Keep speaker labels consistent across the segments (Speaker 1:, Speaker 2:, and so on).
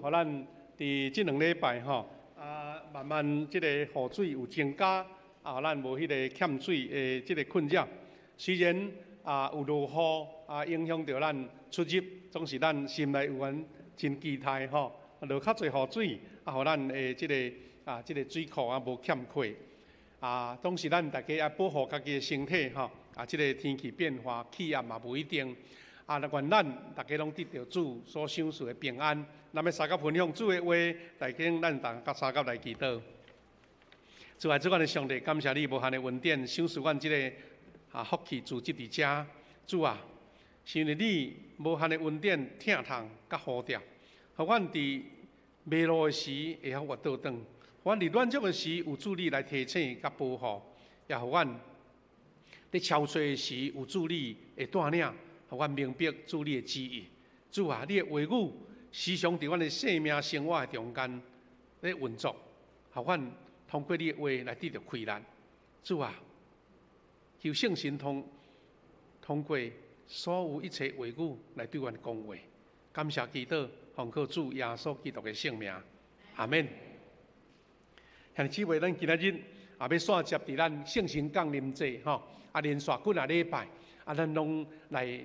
Speaker 1: 互咱伫即2礼拜慢慢即个雨水有增加，互咱无迄个欠水的即个困扰。虽然有落雨影响到咱出入，总是咱心内有缘真期待落较侪雨水互咱的即个即个水库无欠缺总是咱大家要保护家己的身体即个天气变化，气压嘛无一定愿咱大家拢得到主所赏赐的平安。那么三甲分享主的话，大家咱大三甲来祈祷。主啊，主阮的上帝，感谢你无限的恩典，赏赐阮即个福气自即伫遮。主啊，是因为你无限的恩典、疼痛甲呼召，互阮伫迷路的时会晓活倒转，互阮伫软弱的时有主你来提醒甲保护，也互阮伫憔悴的时有主你会带领，互阮明白主你的旨意。主啊，你的话语时常伫阮的生命生活的中间咧运作，互阮通过你的话来得到开展。主啊，求圣神通过所有一切话语来对阮讲话。感谢祈祷，奉靠主耶稣基督的圣名，阿免。兄弟姊妹，咱今仔日要线接伫咱圣神降临节连续几啊礼拜咱拢来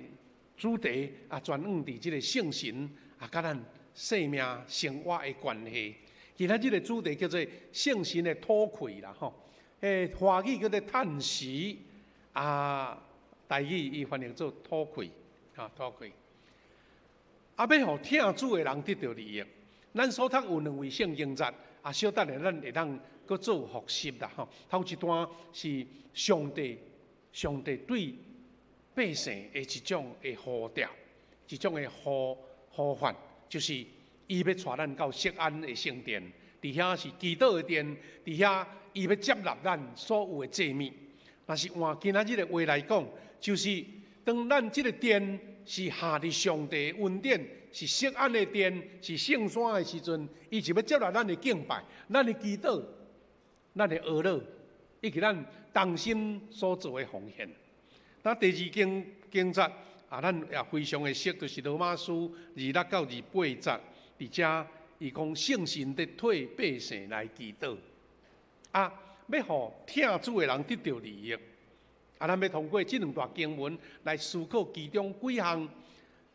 Speaker 1: 主题专往伫即个圣神甲咱生命生活的关系。今仔日的主题叫做圣神的吐气啦华语叫做叹息台语伊翻译做吐气吐气。要互听主的人得到利益，咱所读有2位圣经节小等下咱会当搁做复习啦头一段是上帝对百姓的一种的呼召，一种的呼唤，就是伊要带咱到锡安的圣殿，伫遐是祈祷的殿，伫遐伊要接纳咱所有的祭物。但是换今仔日的话来讲，就是当咱即个殿是下伫上帝的恩典，是锡安的殿，是圣山的时阵，伊就要接纳咱的敬拜、咱的祈祷、咱的学乐，以及咱当心所做的奉献。那第2经节咱也非常的熟，就是罗马书26到28节，伫遮伊讲圣神得替百姓来祈祷要互听主的人得到利益咱要通过这2段经文来思考其中几项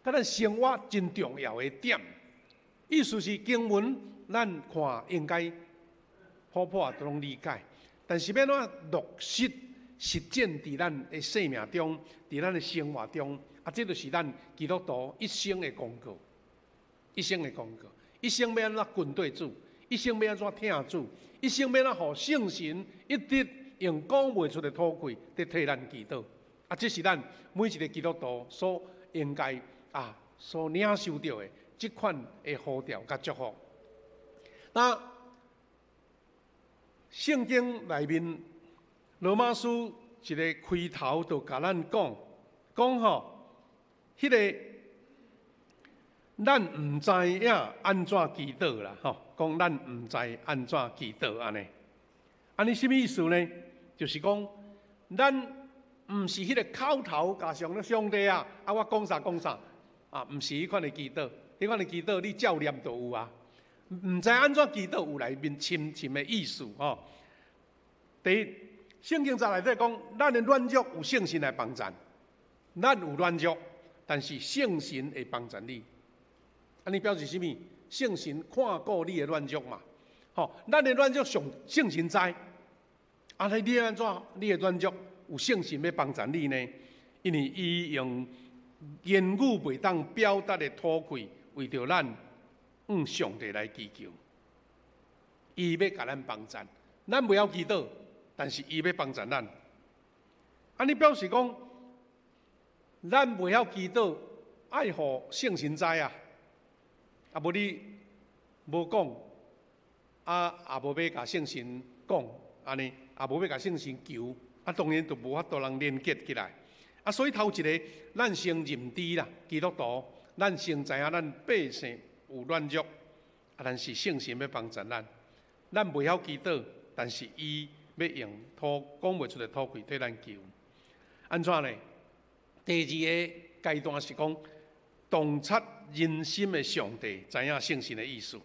Speaker 1: 甲咱生活真重要的点。意思是经文咱看应该普普都拢理解，但是要怎落实实践伫咱的生命中，伫咱的生活中这就是咱基督徒一生的功课，一生的功课，一生要安怎跟对主，一生要安怎听主，一生要安怎互圣神一直用讲袂出的吐气在替咱祈祷这是咱每一个基督徒所应该所领受到的这款的呼召甲祝福。那圣经内面罗马书一个开头就甲咱讲迄个咱唔知影安怎祈祷啦讲咱唔知安怎祈祷安尼什么意思呢？就是讲咱唔是迄个口头加上上帝我讲啥讲啥唔是迄款的祈祷，迄款的祈祷你照念就有唔知安怎祈祷有内面深深的意思第一，圣经在内底讲，咱的软弱有圣神来帮助，咱有软弱，但是圣神会帮助你。安尼表示什么？圣神看顾你的软弱嘛。咱的软弱上圣神知。你安怎？你的软弱有圣神要帮助你呢？因为伊用言语袂当表达的吐气，为着咱上帝来祈求，伊要甲咱帮助，咱袂晓祈祷。但是伊要帮助咱，安尼表示讲，咱袂晓祈祷，爱互圣神知无你无讲，也无要甲圣神讲，安尼也无要甲圣神求，当然就无法度人连结起来。所以头一个，咱先认知啦，基督徒，咱先知影咱百姓有软弱，但是圣神要帮助咱，咱袂晓祈祷，但是伊要用讲袂出的吐气替咱求，安怎呢？第2个阶段是讲洞察人心的上帝，知影圣神的意思。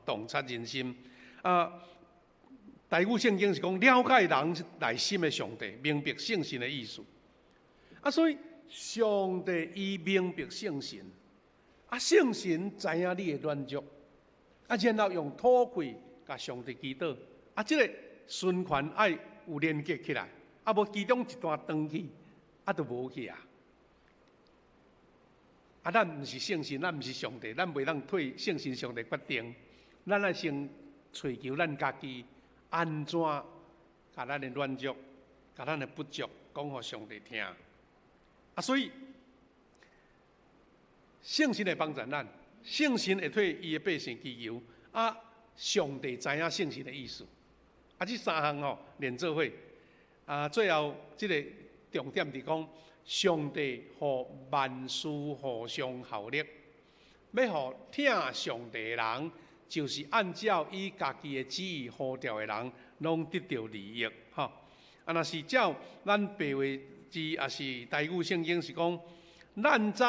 Speaker 1: 洞察人心啊！台语圣经是讲了解人内心的上帝，明白圣神的意思。所以上帝伊明白圣神，圣神知影你的软弱，然后用土气甲上帝祈祷，这个循环爱有连接起来，无其中一段断去，就无去啊！咱毋是圣神，咱毋是上帝，咱袂当替圣神上帝决定。咱爱先追求咱家己安怎，甲咱的软弱、甲咱的不足讲互上帝听。所以圣神会帮助咱，圣神会替伊的百姓祈求。上帝知影圣神的意思。这三项连做伙。最后这个重点是讲，上帝互万事互相效力，要互听上帝的人。就是按照伊家己的旨意呼召的人，拢得到利益，若是照咱白话字，也是台语圣经是讲，咱知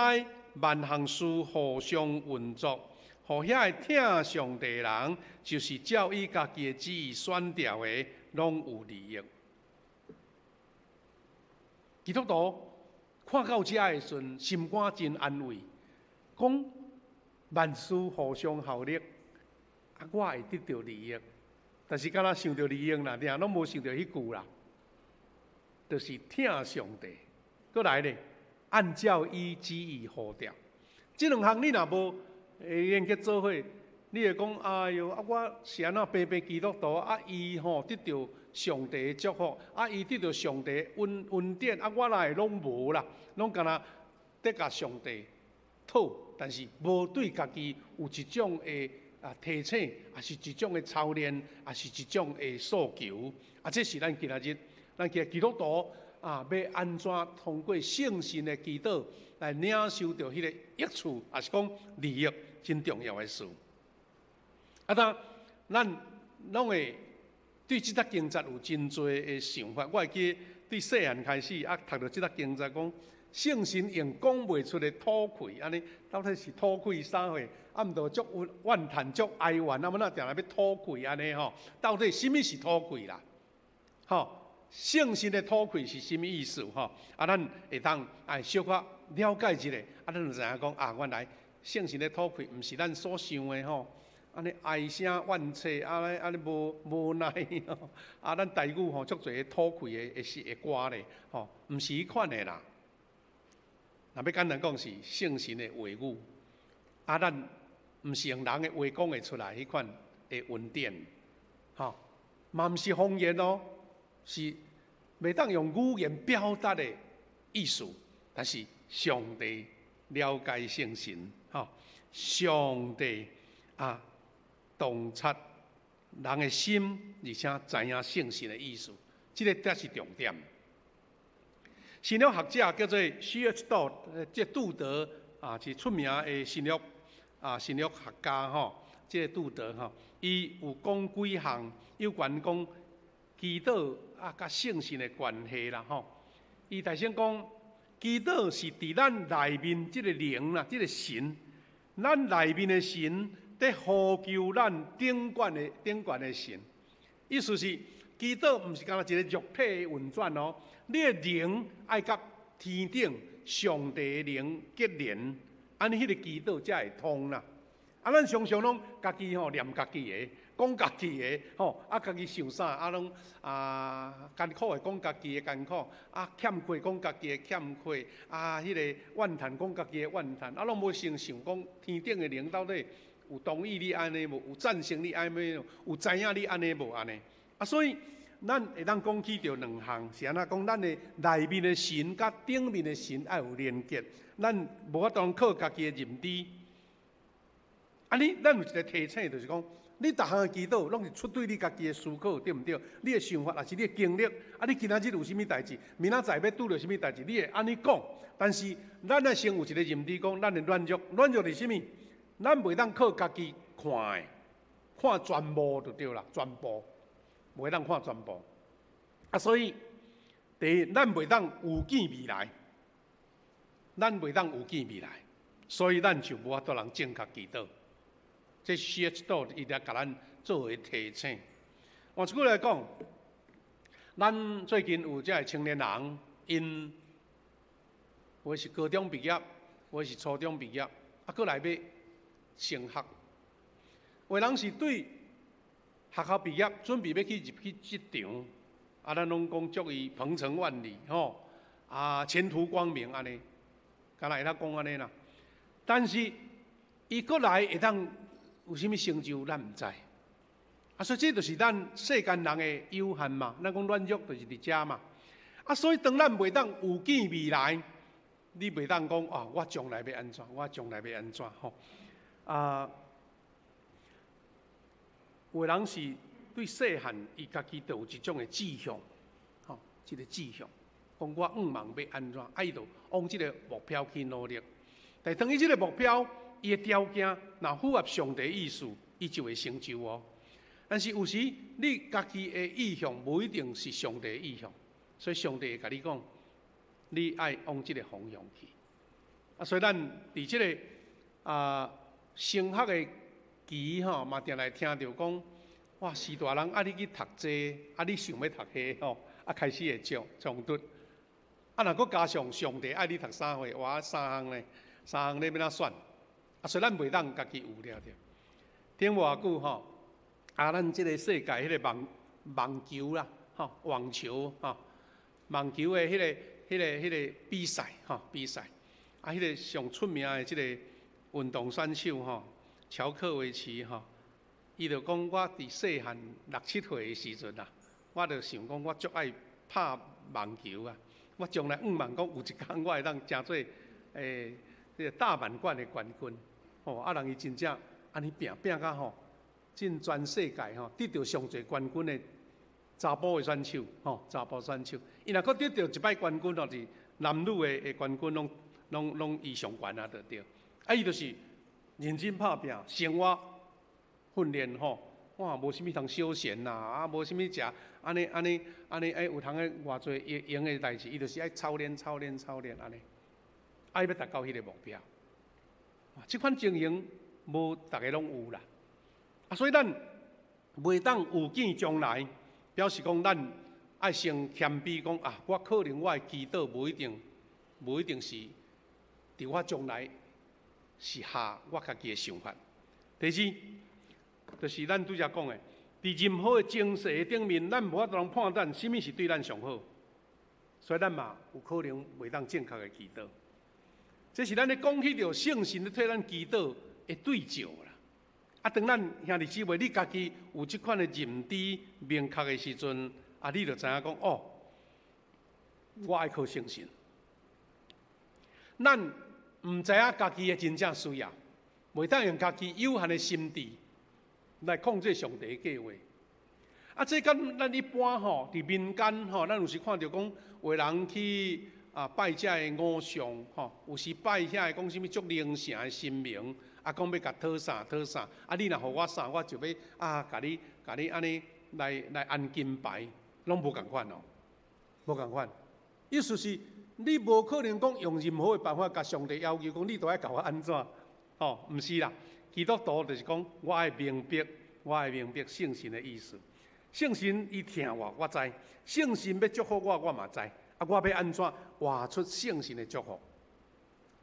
Speaker 1: 万项事互相运作，互遐会听上帝的人，就是照伊家己的旨意选调的，拢有利益。基督徒看到这的时阵，心肝真安慰，讲万事互相效力。我会得到利益，但是敢若想到利益啦，拢无想到迄句啦，就是听上帝。过来咧，按照伊旨意呼召。这两项你若无连结做伙，你会讲哎哟，我是安怎白白基督徒伊得到上帝的祝福，伊得到上帝恩典，我哪会拢无啦？拢敢若得甲上帝讨，但是无对家己有一种的。提醒，也是一种的操练，也是一种的诉求。这是咱今仔日，咱基督徒要安怎通过圣神的祈祷来领受到迄个益处，也是讲利益真重要的事。当咱拢会对这则经节有真多的想法。我会记对细汉开始读到这则经节讲，圣神用讲袂出的吐气，安尼到底是吐气啥货？毋着足怨叹、足哀怨，要定定要吐气安尼吼？到底什么是吐气啦？圣神的吐气是什么意思？咱会当小可了解一下，咱就知影讲原来圣神的吐气毋是咱所想的安尼唉声怨气，安尼无奈咱台语足侪吐气的歌咧，毋是迄款的啦。若要简单讲，是圣神的话语，咱毋是用人的话讲会出来迄款的恩典，嘛毋是方言是袂当用语言表达的意思，但是上帝了解圣神，上帝洞察人的心，而且知影圣神的意思，这个才是重点。神学学者叫做 C.H. Dodd， 这杜德是出名的神学学家这杜德伊有讲几项有关讲祈祷甲圣神的关系啦伊大先讲，祈祷是伫咱内面这个灵啦，这个神，咱内面的神在呼求咱顶悬的神。意思是祈祷毋是干那一个肉体的运转你的灵爱甲天顶上帝的灵结连，安尼迄个祈祷才会通啦。咱常常拢家己念家己的，讲家己的家己想啥拢艰苦的讲家己的艰苦，欠亏讲家己的欠亏，迄个怨叹讲家己的怨叹，拢无先想讲天顶的灵到底有同意你安尼无？有赞成你安尼无？有知影你安尼无安尼？所以咱会当讲起着两项，是安怎讲？咱的内面的神甲顶面的神要有连结，咱无法当靠家己的认知。咱有一个提醒，就是讲，你逐项的祈祷拢是出对你家己的思考，对毋对？你的想法也是你的经历，你今仔日有啥物代志，明仔载要拄到啥物代志，你会安尼讲。但是咱要先有一个认知，讲咱的软弱是啥物？咱袂当靠家己看的，看全部就对啦，全部。袂当看全部，所以第一，咱袂当有见未来，咱袂当有见未来，所以咱就无法度人正确祈祷。这 CH 岛伊来甲咱作为提醒。换一句来讲，咱最近有这青年人，因或是高中毕业，或是初中毕业，搁来要升学。有人是对学校毕业，准备要去入去职场，咱拢讲祝伊鹏程万里，前途光明安尼，敢若会当讲安尼啦。但是伊搁来会当有啥物成就，咱毋知。所以这就是咱世间人的有限嘛。咱讲软弱就是伫遮嘛。所以当咱袂当有见未来，你袂当讲我将来要安怎，我将来要安怎吼。有人是对细汉伊家己就有一种的志向，一个志向，讲我望要安怎，伊就往这个目标去努力。但当伊这个目标，伊的条件若符合上帝意思，伊就会成就哦。但是有时你家己的意向无一定是上帝的意向，所以上帝会甲你讲，你爱往这个方向去。所以咱伫这个升学的期嘛定来听到讲，哇，是大人你去读这，你想要读迄开始会冲突。若搁加上上帝爱你读3岁，哇，3项呢，3项你要怎选？所以咱袂当家己有了着。顶偌久咱即个世界迄个网球啦，网球网球的迄个比赛比赛，迄个上出名的即个运动选手乔克维奇伊就讲我伫细汉6、7岁的时阵我就想讲我足爱拍网球啊，我将来望讲有一天我会当成做这个大满贯的冠军人伊真正安尼拼甲进全世界得到上侪冠军的查甫的选手查甫选手，伊若搁得到一摆冠军是男女的冠军拢以上悬就对。伊就是认真拍拼，生活训练哇，无啥物通休闲呐，无啥物食，安尼有通个偌侪用的代志，伊就是爱操练安尼，要达到迄个目标。即款情形无大家拢有啦。所以咱袂当有见将来，表示讲咱爱先谦卑讲我可能我的祈祷无一定是伫我将来是下我家己的想法。第二，就是咱拄则讲的，伫任何的情势顶面，咱无法度判断什么是对咱上好，所以咱嘛有可能袂当正确的祈祷。这是咱咧讲起着圣神咧替咱祈祷的对照啦。当咱兄弟姊妹，你家己有即款的认知明确的时阵，你就知影讲我爱靠圣神。咱唔知影家己的真正需要，袂当用家己有限的心智来控制上帝的计划。这跟咱一般伫民间咱有时看到讲，有人去拜遮的偶像有时拜遐的讲什么足灵性的神明。讲要甲讨啥，你若互我啥，我就要甲你安尼来安金牌，拢无共款无共款。意思是，你无可能讲用任何的办法甲上帝要求讲，你都要甲我安怎？毋是啦。基督徒就是讲，我爱明白圣神的意思。圣神伊疼我知；圣神要祝福我嘛知。我要安怎活出圣神的祝福？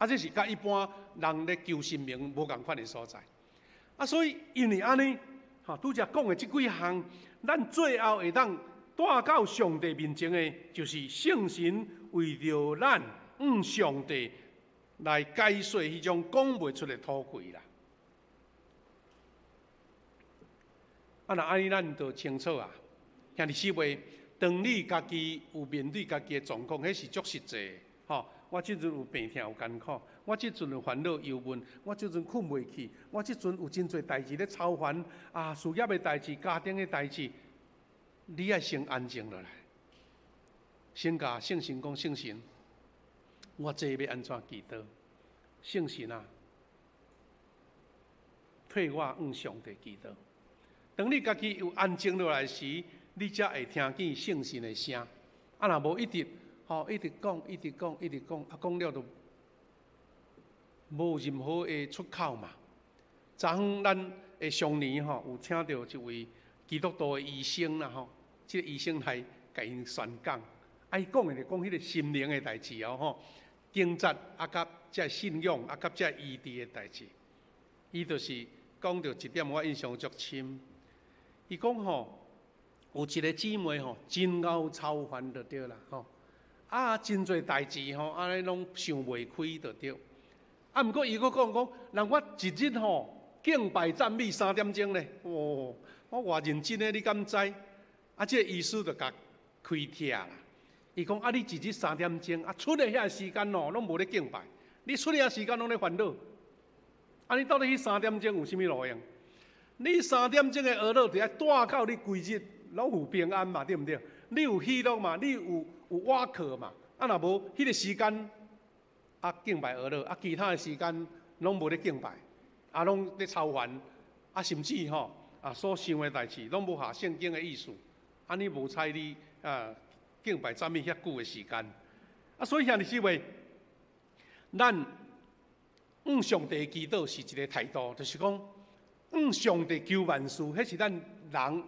Speaker 1: 这是甲一般人咧求神明无共款的所在。所以因为安尼，拄则讲的即几项，咱最后会当带到上帝面前的，就是圣神为着咱上帝来解说迄种讲袂出的土气啦。若安尼，咱就清楚兄弟姊妹，当你家己有面对家己的状况，迄是足实际的我即阵有病痛有艰苦，我即阵有烦恼忧闷，我即阵困袂去，我即阵有真侪代志咧操烦事业的代志、家庭的代志，你爱先安静落来，先甲圣神讲：圣神，我这要安怎祈祷？圣神替我向上帝祈祷。当你家己有安静落来时，你才会听见圣神的声。若无一直讲，讲了无任何的出口嘛。昨昏咱的上年吼，有请到一位基督徒的医生啦吼，这个医生来甲因宣讲，伊讲的就讲迄个心灵的代志哦吼，经济啊甲这信仰啊甲这医治的代志，伊就是讲到一点我印象足深。伊讲吼，有一个姊妹吼，真熬操烦就对啦吼，啊真侪代志吼，安尼拢想袂开就对。啊，毋过伊佫讲，人我一日吼敬拜赞美3点钟咧，哦，我偌认真咧，你敢知？啊，这个医师就甲开帖啦。伊讲啊，你一日3点钟啊，出来遐时间哦，拢无咧敬拜，你出来遐时间拢咧烦恼。啊，你到底迄3点钟有啥物路用？你3点钟的娱乐，就要带到你规日拢有平安嘛，对毋对？你有喜乐嘛，你有瓦课嘛，啊，若无迄个时间啊敬拜娱乐，啊其他的时间拢无咧敬拜，啊拢咧操烦，啊甚至吼啊所想的代志拢无合圣经的意思，啊你无采你啊敬拜赞美遐久的时间，啊所以兄弟姊妹，咱上帝祈祷是一个态度，就是讲。上帝求万事，迄是咱人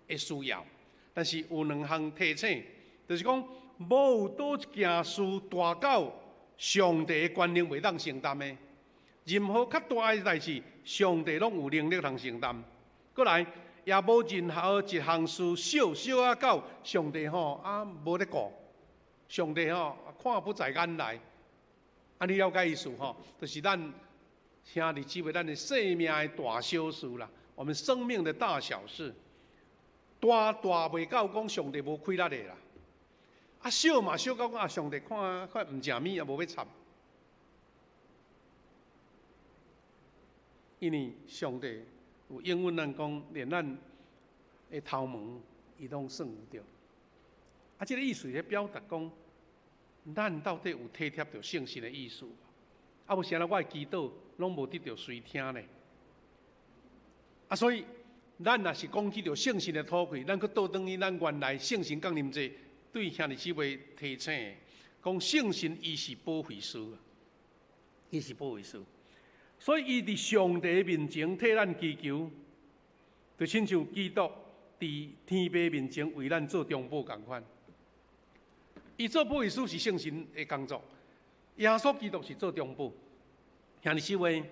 Speaker 1: 的需要。但是有2项提醒，就是讲，无有倒一件事大到上帝的权能袂当承担的。任何较大的代志，上帝拢有能力通承担。过来，也无任何一项事小啊到上帝吼啊无咧顾，上帝吼看不在眼内。啊，你了解意思吼？就是咱。兄弟姊妹，咱的生命的大小事啦，我们生命的大小事，大袂到讲上帝无开力的啦，啊小嘛小到讲啊上帝看毋食米也无要插，因为上帝有应允咱讲，连咱的头毛伊拢算有着，啊这个意思咧表达讲，咱到底有体贴着圣神的意思。啊，无啥啦，我的祈祷拢无得到随听呢。啊，所以咱若是讲起着圣神的土气，咱佫倒转去咱原来圣神降临者对兄弟姊妹提醒的，讲圣神伊是保惠师，伊是保惠师，所以伊伫上帝面前替咱祈求，就亲像基督伫天父面前为咱做中保共款。伊做保惠师是圣神的工作。耶稣基督是做中保，兄弟姊妹，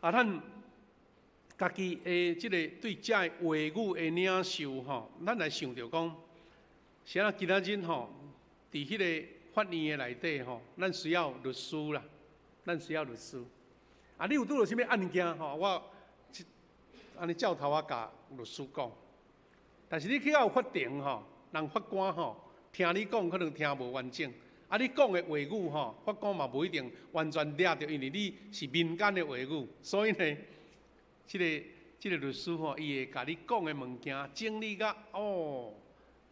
Speaker 1: 啊，咱家己的即个对这话语的领受吼，咱来想着讲，啥啊？今仔日吼，伫迄个法院的内底吼，咱需要律师啦，咱需要律师。啊，你有拄到啥物案件吼？我安尼照头啊，甲律师讲。但是你去到法庭吼，人法官吼，听你讲可能听无完整。啊！你讲的话语吼，法官嘛无一定完全抓着，因为你是民间的话语，所以呢，这个律师吼，伊会甲你讲的物件整理甲哦，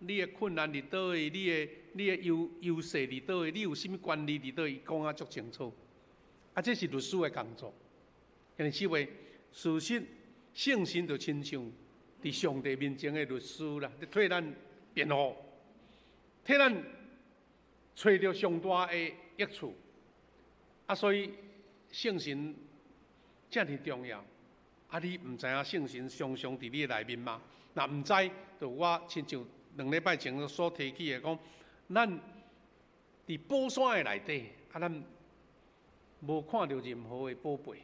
Speaker 1: 你的困难伫倒位，你的优势伫倒位，你有啥物权利伫倒位，讲啊足清楚。啊，这是律师的工作。因为姊妹，事实圣神就亲像伫上帝面前的律师啦，替咱辩护，替咱。找到上大的益处，啊，所以圣神遮尔重要。啊，你毋知影圣神常常伫你内面吗？若毋知，就我亲像2礼拜前所提起的讲，咱伫宝山的内底，啊，咱无看到任何的宝贝，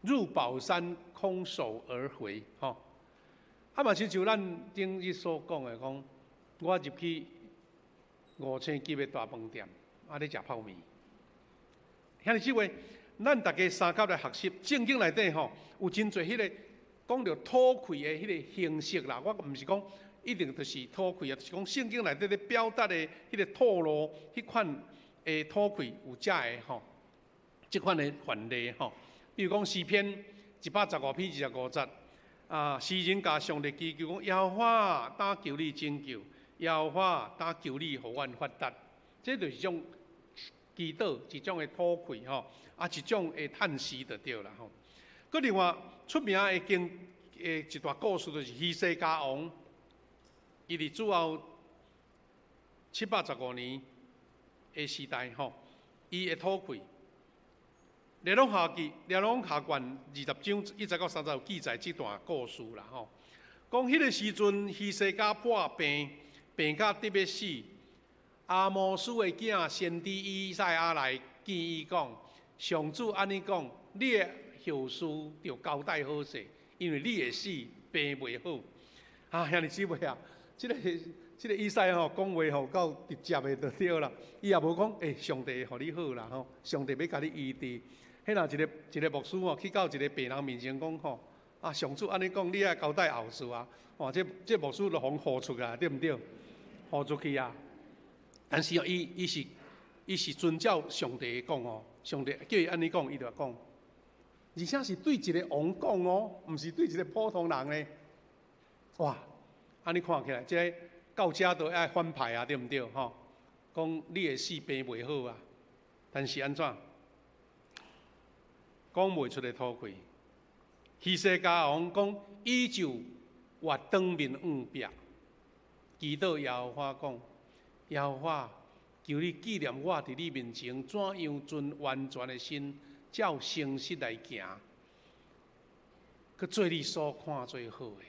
Speaker 1: 入宝山空手而回，吼。啊嘛，亲像咱顶日所讲的讲，我入去。5星级的大饭店，啊，咧食泡面。兄弟姊妹，咱大家三甲来学习圣经内底吼，有真侪迄个讲到吐气的迄个形式啦。我毋是讲一定就是吐气啊，就是讲圣经内底咧表达的迄个吐露，迄款的吐气有遮的吼，即款的范例吼。比如讲诗篇115篇25节，啊，诗人甲上帝祈求讲：耶和华，但求你拯救。耶和华，但求你互阮发达，这就是一种祈祷，一种的吐气吼，啊，一种的叹息就对啦吼。佮另外出名的一段故事就是希西家王，伊伫主后715年的时代吼，伊的吐气，列侬下记，列侬下卷20章1节到30有记载这段故事啦吼。讲迄个时阵，希西家破病，病到得要死。阿摩斯的囝先知以赛亚来建议讲，上主安尼讲，你的后事要交代好势，因为你会死，病袂好。啊，兄弟姊妹啊，这个以赛吼讲话吼够直接的就对啦。伊也无讲，上帝互你好啦吼，上帝要甲你医治。迄若一个牧师吼去到一个病人面前讲吼，啊，上主安尼讲，你爱交代后事啊。哦，这牧师就互呼出啊，对毋对？呼出去啊。但是哦，伊是遵照上帝讲哦，上帝叫伊安尼讲，伊就讲，而且是对一个王讲哦，毋是对一个普通人咧。哇，安尼看起来，这到遮都爱翻牌啊，对毋对？吼，讲你会死病袂好啊，但是安怎？讲袂出个土气。希西家王讲，伊就活当面硬壁，祈祷耶和华讲，耶和华，求你纪念我伫你面前怎样存完全的心，照诚实来行，去做你所看最好的。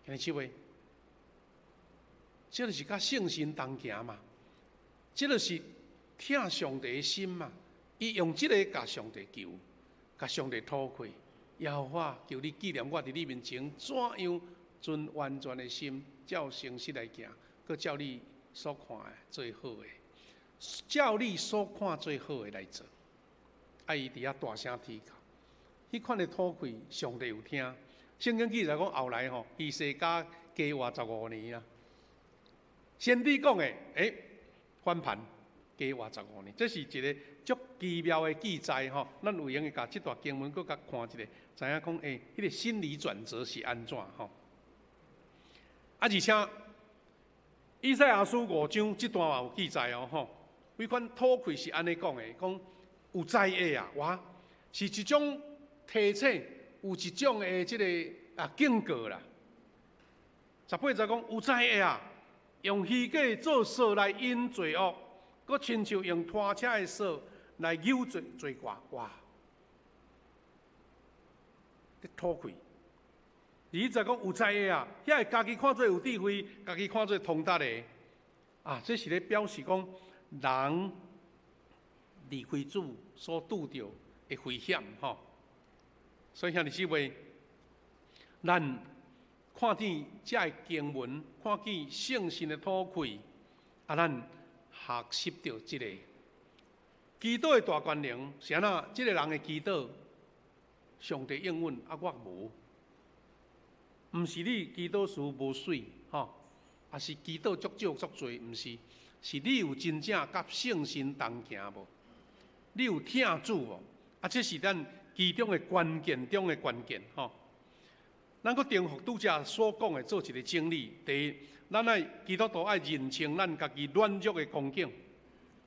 Speaker 1: 兄弟姊妹，这就是甲圣心同行嘛，这就是疼上帝的心嘛。伊用这个甲上帝求，甲上帝讨气。耶和华，求你纪念我伫你面前怎样存完全的心，照诚实来行，佮照你所看的最好的，照你所看最好的来做。啊，伊伫遐大声祈求，迄款的讨气，上帝有听。圣经记载讲后来吼，希西家加活15年啊。先知讲的，翻盘加活15年，这是一个足奇妙的记载吼。咱有闲甲这段经文搁甲看一下，知影讲迄个心理转折是安怎吼？啊，而且以赛亚书5章这段也有记载哦吼。规款讨气是安尼讲的，讲有灾厄啊，哇，是一种提醒。有一种的这个警告啦，18节讲有灾厄啊，用虚假做绳来引罪恶，佮亲像用拖车的绳来诱罪恶，哇！你吐气。20节讲有灾厄啊，遐会家己看做有智慧，家己看做通达的啊，这是咧表示讲人离开主所拄着的危险吼。所以兄弟姊妹，咱看见这经文，看见圣神的吐气，啊，咱学习到这个祈祷的大权能，是安那？这个人的祈祷，上帝应允，啊，我无，毋是你祈祷词无水，吼，啊是祈祷足少足多，毋是，是你有真正甲圣神同行无？你有听主无？啊，这是咱其中的关键中的关键吼。咱搁重复拄则所讲的做一个整理。第一，咱爱基督徒爱认清咱家己软弱的光景，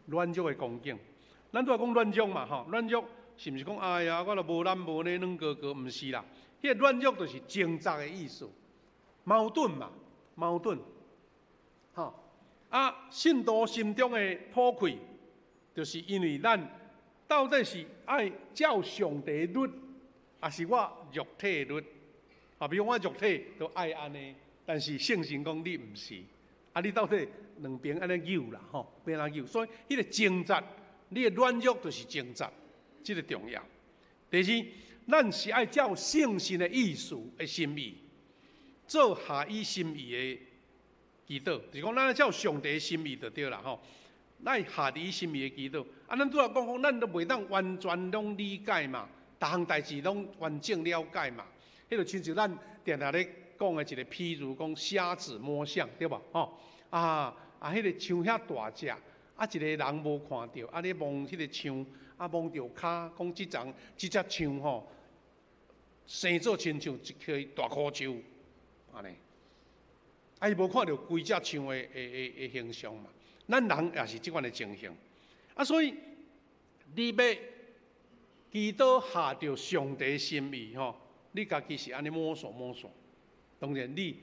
Speaker 1: 软弱的光景。咱都讲软弱嘛吼，软弱是毋是讲哎呀，我都无男无女软哥哥？毋是啦，迄个软弱就是挣扎的意思，矛盾嘛，矛盾。吼啊，信徒心中的吐气，就是因为咱。到底是爱照上帝律，还是我肉体律？啊，比如我肉体都爱安尼，但是圣神讲你毋是，啊，你到底两边安尼扭啦，吼，变安扭，所以迄个挣扎，你的软弱就是挣扎，这个重要。第二，咱是爱照圣神的意思的心意，做合伊心意的祈祷，就是讲咱照上帝的心意就对啦，吼。咱下伫伊心意的祈祷，啊，咱拄仔讲，咱都袂当完全拢理解嘛，逐项代志拢完整了解嘛。迄就亲像咱定定咧讲的一个譬如讲瞎子摸象，对无？吼迄个象遐大只，啊，一个人无看到，啊，咧望迄个象，啊，望着骹，讲即只象吼，生做亲像一颗大箍树，安尼，啊，伊无看到规只象的形象嘛。咱人也是即款的情形，啊，所以你要祈祷下着上帝心意吼，你家己是安尼摸索。当然你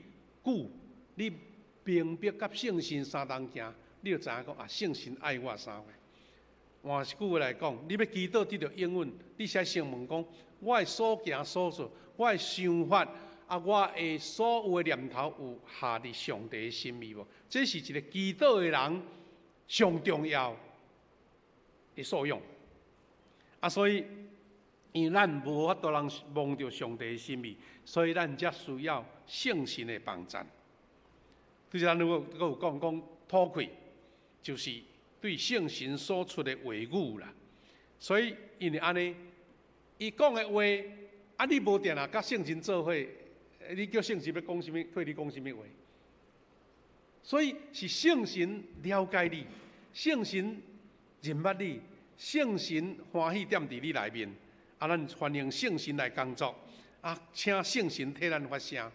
Speaker 1: 明白甲圣神相同行，你就知影讲啊，圣神爱我啥货。换一句话来讲，你要祈祷得到应允，你写圣文讲，我的所行所做，我的想法，我的所有的念头有下伫上帝的心意无？这是一个祈祷的人上重要的素养。所以，因为咱无法度人望到上帝的心意，所以咱才需要圣神的帮助。就是咱如果有讲吐气，就是对圣神所出的话语啦。所以因为安尼，伊讲的话，你无定啊，甲圣神做伙，你叫圣神要讲什么，对你讲什么话。所以是圣神了解你，圣神认捌你，圣神欢喜踮伫你内面。咱欢迎圣神来工作，请圣神替咱发声。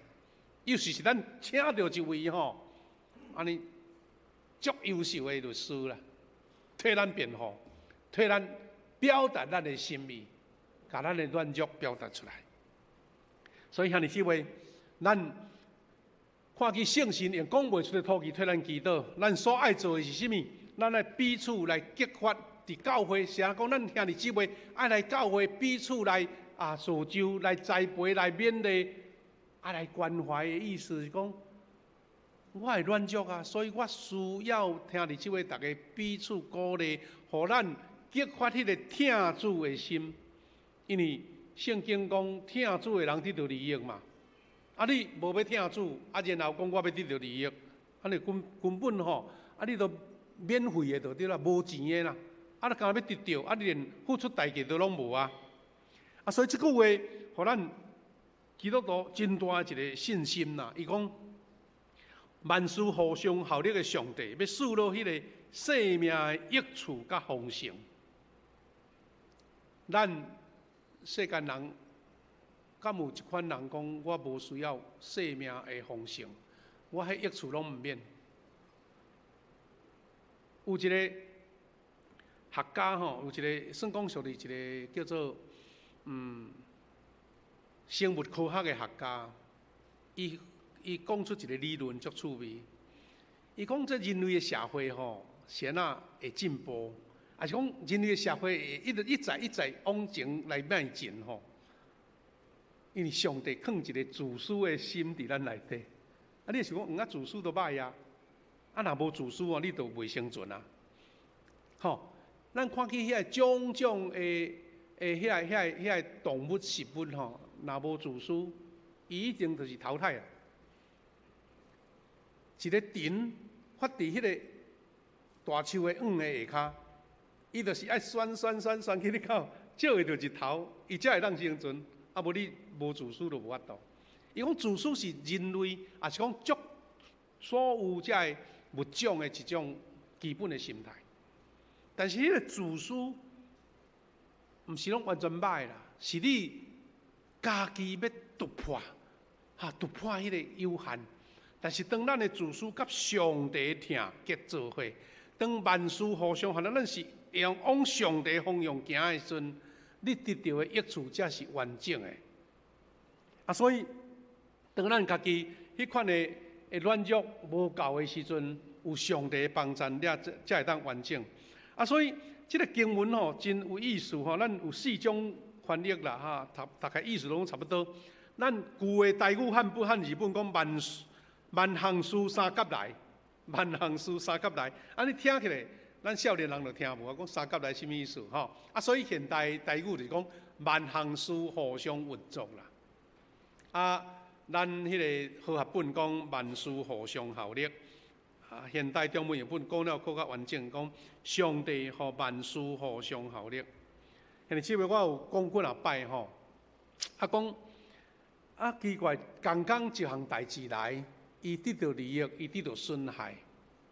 Speaker 1: 有时是咱请到一位安尼足优秀的律师啦，替咱辩护，替咱表达咱的心意，把咱的软弱表达出来。所以兄弟姊妹，咱看见圣神用讲袂出的吐气替咱祈祷，咱所爱做的是什么？咱来彼此来激发。伫教会，是讲咱兄弟姊妹爱来教会，彼此来助救、来栽培、来勉励、来关怀的意思是讲，我会软弱啊，所以我需要兄弟姊妹大家彼此鼓励，互咱激发迄个听主的心。因为圣经讲听主的人得到利益嘛，你无要听主，然后讲我要得到利益，你根本你都免费的就对啦，无钱的啦。你干要得到，你连付出代价都拢无啊！所以这句话，互咱基督徒真大一个信心呐。伊讲，万事互相效力的上帝，要赐落迄个生命的益处甲丰盛。咱世间人，敢有一款人讲，我无需要生命的丰盛，我迄益处拢毋免。有一个学家有一个算讲属于一个叫做生物科学的学家，伊讲出一个理论足趣味。伊讲这人类的社会先会进步，也是讲人类的社会会一再往前来迈进因为上帝放一个自私的心伫咱内底。你想讲自私都歹啊，若无自私你就袂生存啊。咱看见遐种种的遐动物食物若无自私，伊一定就是淘汰啊。一个虫发伫迄个大树的黄的下骹，伊就是爱旋去你口，少会到一头，伊才会当生存。无你无自私就无法度。伊讲自私是人类，也是讲所有这物种的一种基本的心态。但是迄个自私，毋是拢完全歹啦，是你家己要突破，突破迄个有限。但是当咱的自私甲上帝听结做伙，当万事互相效力，咱是用往上帝方向行的时阵，你得到的益处才是完整的。所以当咱家己迄款的软弱无够的时阵，有上帝的帮助，才会当完整。所以这个经文真有意思咱有4种翻译啦大概意思拢差不多。咱旧的台语、汉日本讲万行事三甲来，万行事三甲来，你听起来，咱少年人就听无，讲三甲来什么意思所以现代台语就是讲万行事互相运作啦。咱迄个和合本讲万事互相效力。现代中文译本讲了更较完整，讲上帝和万事互相效力。现在即位我有讲过摆讲奇怪，刚刚一项代志来，伊得到利益，伊得到损害，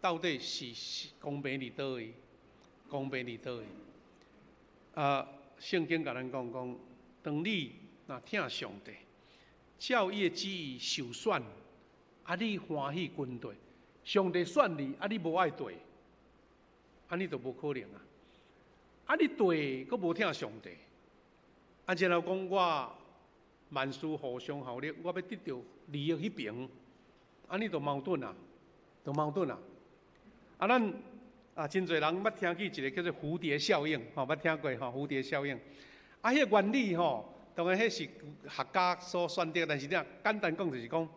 Speaker 1: 到底是公平伫倒位？公平伫倒位？圣经甲咱讲，当你若听上帝，照伊的旨意受选，你欢喜军队。上帝选你，你无爱对，你就无可能你对，阁无听上帝，然后讲我万事互相效力，我要得到利益迄边，你就矛盾啊，咱真侪人捌听起一个叫做蝴蝶效应，捌听过蝴蝶效应。迄个原理当然迄是学家所选择，但是简单讲就是讲，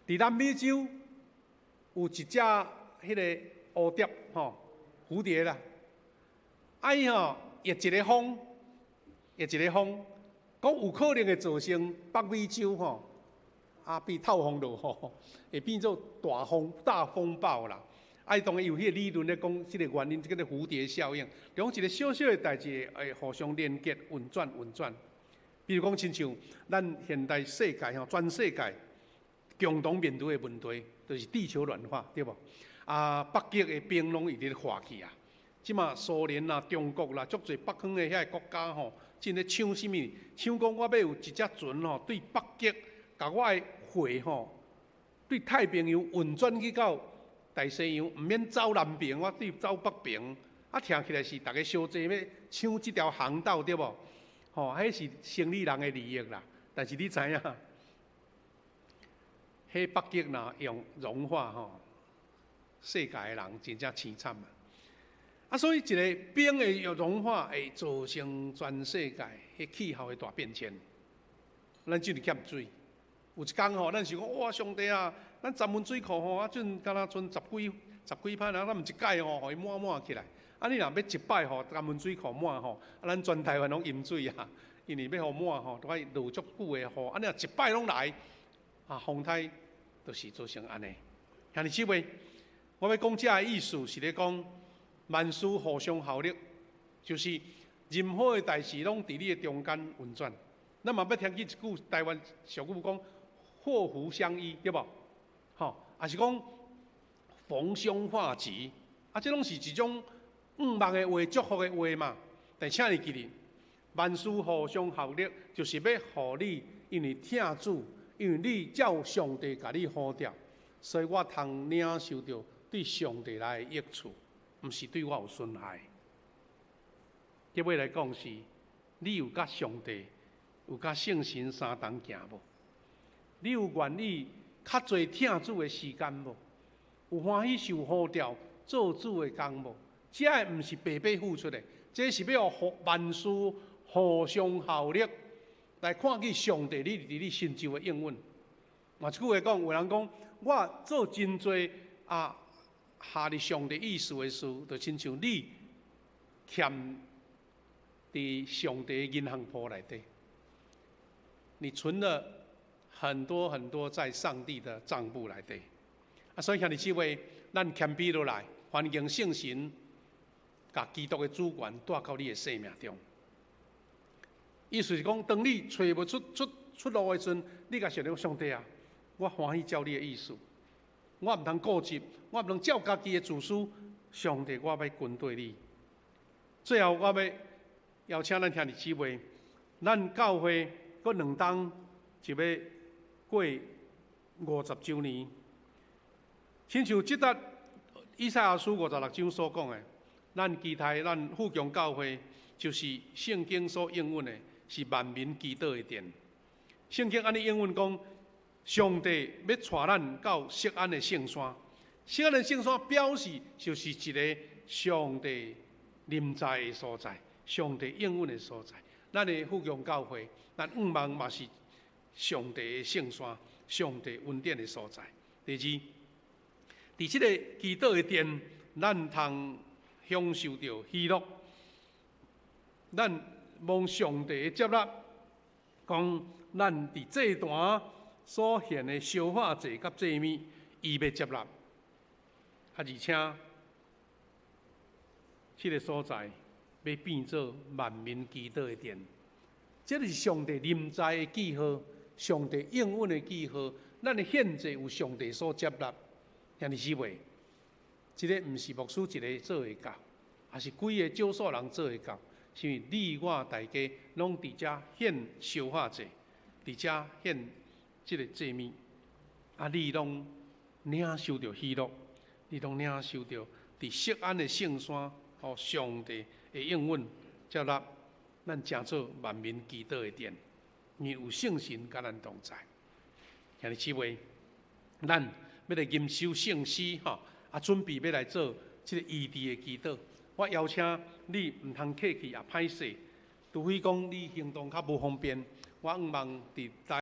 Speaker 1: 伫南美洲有一只迄个蝴蝶蝴蝶啦，伊一个风，讲有可能会造成北美洲变透风落雨，会变做大风暴啦。当然有迄个理论咧讲，即个原因叫做蝴蝶效应，就讲一个小小的代志会互相连结、运转。比如讲，亲像咱现代世界全世界共同面对的问题，就是地球暖化，对无？北极的冰拢已经化去啊！即马苏联啦、中国啦，足侪北方的遐个国家正咧抢什么？抢讲我要有一只船对北极，甲我的货对太平洋运转去到大西洋，毋免走南边，我对走北边。听起来是大家相济要抢即条航道，对无？迄是生理人的利益啦。但是你知影，迄北极若用融化世界的人真正凄惨所以一个冰的融化会造成全世界迄气候的大变迁。咱就是欠水。有一天咱想讲哇，上帝啊，咱10分水库阵敢若剩十几拍，咱毋一届互伊满起来。你若要一摆10分水库满咱全台湾拢淹水啊，因为要互满都爱落足久的雨。你若一摆拢来风台就是造成安尼。兄弟姊妹，我要讲这个意思是咧讲。万事互相效力，就是任何的代志拢伫你的中间运转。咱嘛要听起一句台湾俗语讲“祸福相依”，对无？也是讲逢凶化吉。这拢是一种愿望的话、祝福的话嘛。但请你记住，万事互相效力，就是要互你，因为听主，因为你照上帝甲你呼召，所以我通领受到对上帝来的益处。毋是对我有损害。结尾来讲是，你有甲上帝、有甲圣神相同行无？你有愿意较侪听主的时间无？有欢喜受呼召做主的工无？这个毋是白白付出的，这是要万事互相效力，来看见上帝你伫你身上的应允。一句话讲，有人讲我做真侪下伫上帝意思的事，就亲像你欠伫上帝的银行簿内底，你存了很多很多在上帝的账簿内底。所以兄弟姊妹，咱谦卑落来，欢迎圣神，甲基督的主权带到你的生命中。意思是讲，当你找无出路的时阵，你甲想讲上帝啊，我欢喜照你的意思。我毋通固执，我毋通照家己的自私。上帝，我要跟对你。最后，我要邀请咱兄弟姊妹，咱教会搁2冬就要过50周年。亲像即搭以赛亚书56章所讲的，咱期待咱富强教会就是圣经所应允的，是万民祈祷的殿。圣经安尼应允讲。上帝要带咱到锡安的圣山，锡安的圣山表示就是一个上帝临在的所在，上帝应允的所在。咱的富强教会，咱愿望嘛是上帝的圣山，上帝恩典的所在。第二，伫这个祈祷的殿，咱通享受到喜乐，咱望上帝的接纳，讲咱伫这段。所献的烧化祭甲祭物，伊要接纳，而且这个所在要变做万民祈祷的殿，这就是上帝临在的记号，上帝应允的记号。咱的献祭有上帝所接纳，兄弟姊妹，这个毋是牧师一个做会到，也是几个少数人做会到，是因为你我大家拢伫遮献烧化祭，伫遮献。这个祭物，你拢领受到喜乐，你拢领受到伫锡安的圣山，上帝的应允，接纳咱成做万民祈祷的殿，因为有圣神甲咱同在。兄弟姊妹，咱要来吟修圣诗准备要来做即个异地的祈祷。我邀请你毋通客气也歹势，除非讲你行动较无方便，我毋望伫台。